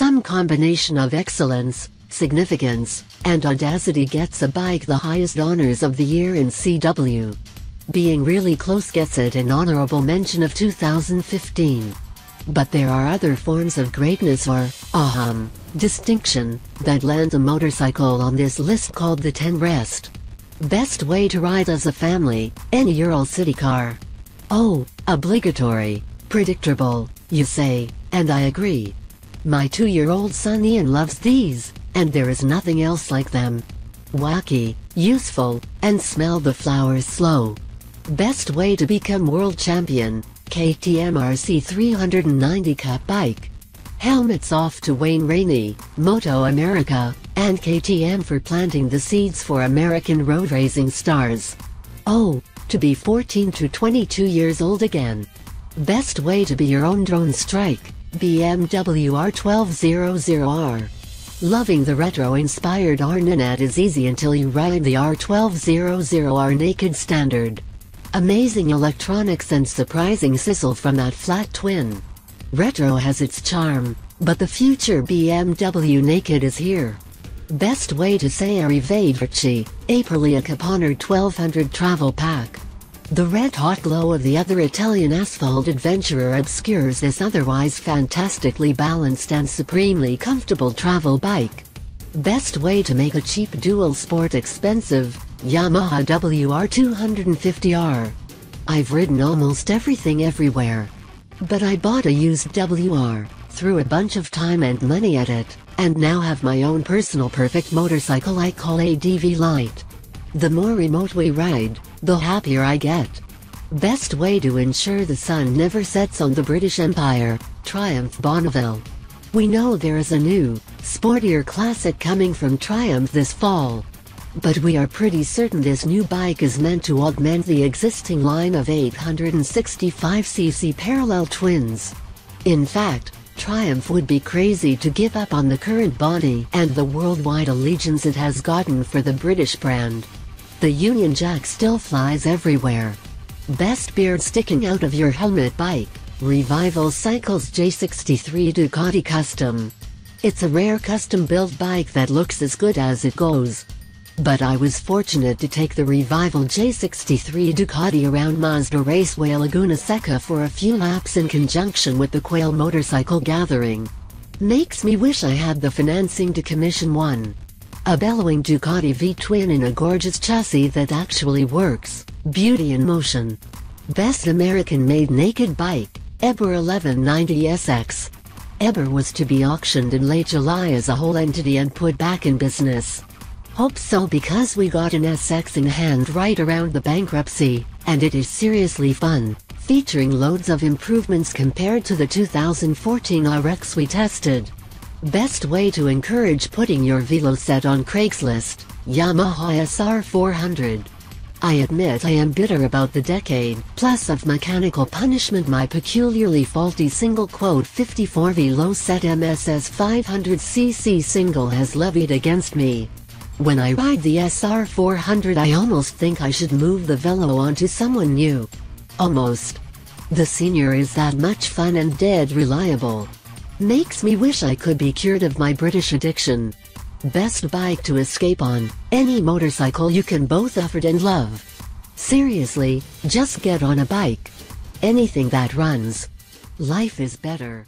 Some combination of excellence, significance, and audacity gets a bike the highest honors of the year in CW. Being really close gets it an honorable mention of 2015. But there are other forms of greatness or distinction that land a motorcycle on this list called the 10 Rest. Best way to ride as a family, any Ural city car. Oh, obligatory, predictable, you say, and I agree. My 2-year-old son Ian loves these, and there is nothing else like them. Wacky, useful, and smell the flowers slow. Best way to become world champion, KTM RC390 Cup bike. Helmets off to Wayne Rainey, Moto America, and KTM for planting the seeds for American road racing stars. Oh, to be 14 to 22 years old again. Best way to be your own drone strike, BMW R1200R. Loving the retro-inspired R9 is easy until you ride the R1200R naked standard. Amazing electronics and surprising sizzle from that flat twin. Retro has its charm, but the future BMW naked is here. Best way to say arrivederci, Aprilia Caponord 1200 travel pack. The red-hot glow of the other Italian asphalt adventurer obscures this otherwise fantastically balanced and supremely comfortable travel bike. Best way to make a cheap dual sport expensive, Yamaha WR250R. I've ridden almost everything everywhere. But I bought a used WR, threw a bunch of time and money at it, and now have my own personal perfect motorcycle I call ADV Lite. The more remote we ride, the happier I get. Best way to ensure the sun never sets on the British Empire, Triumph Bonneville. We know there is a new, sportier classic coming from Triumph this fall. But we are pretty certain this new bike is meant to augment the existing line of 865cc parallel twins. In fact, Triumph would be crazy to give up on the current body and the worldwide allegiance it has gotten for the British brand. The Union Jack still flies everywhere. Best beard sticking out of your helmet bike, Revival Cycles J63 Ducati Custom. It's a rare custom-built bike that looks as good as it goes. But I was fortunate to take the Revival J63 Ducati around Mazda Raceway Laguna Seca for a few laps in conjunction with the Quail Motorcycle Gathering. Makes me wish I had the financing to commission one. A bellowing Ducati V-twin in a gorgeous chassis that actually works. Beauty in motion. Best American-made naked bike, Eber 1190 SX. Eber was to be auctioned in late July as a whole entity and put back in business. Hope so because we got an SX in hand right around the bankruptcy, and it is seriously fun, featuring loads of improvements compared to the 2014 RX we tested. Best way to encourage putting your velo set on Craigslist, Yamaha SR400. I admit I am bitter about the decade plus of mechanical punishment my peculiarly faulty single-quote 54V low-set MSS 500cc single has levied against me. When I ride the SR400 I almost think I should move the velo onto someone new. Almost. The senior is that much fun and dead reliable. Makes me wish I could be cured of my British addiction. Best bike to escape on, any motorcycle you can both afford and love. Seriously, just get on a bike. Anything that runs. Life is better.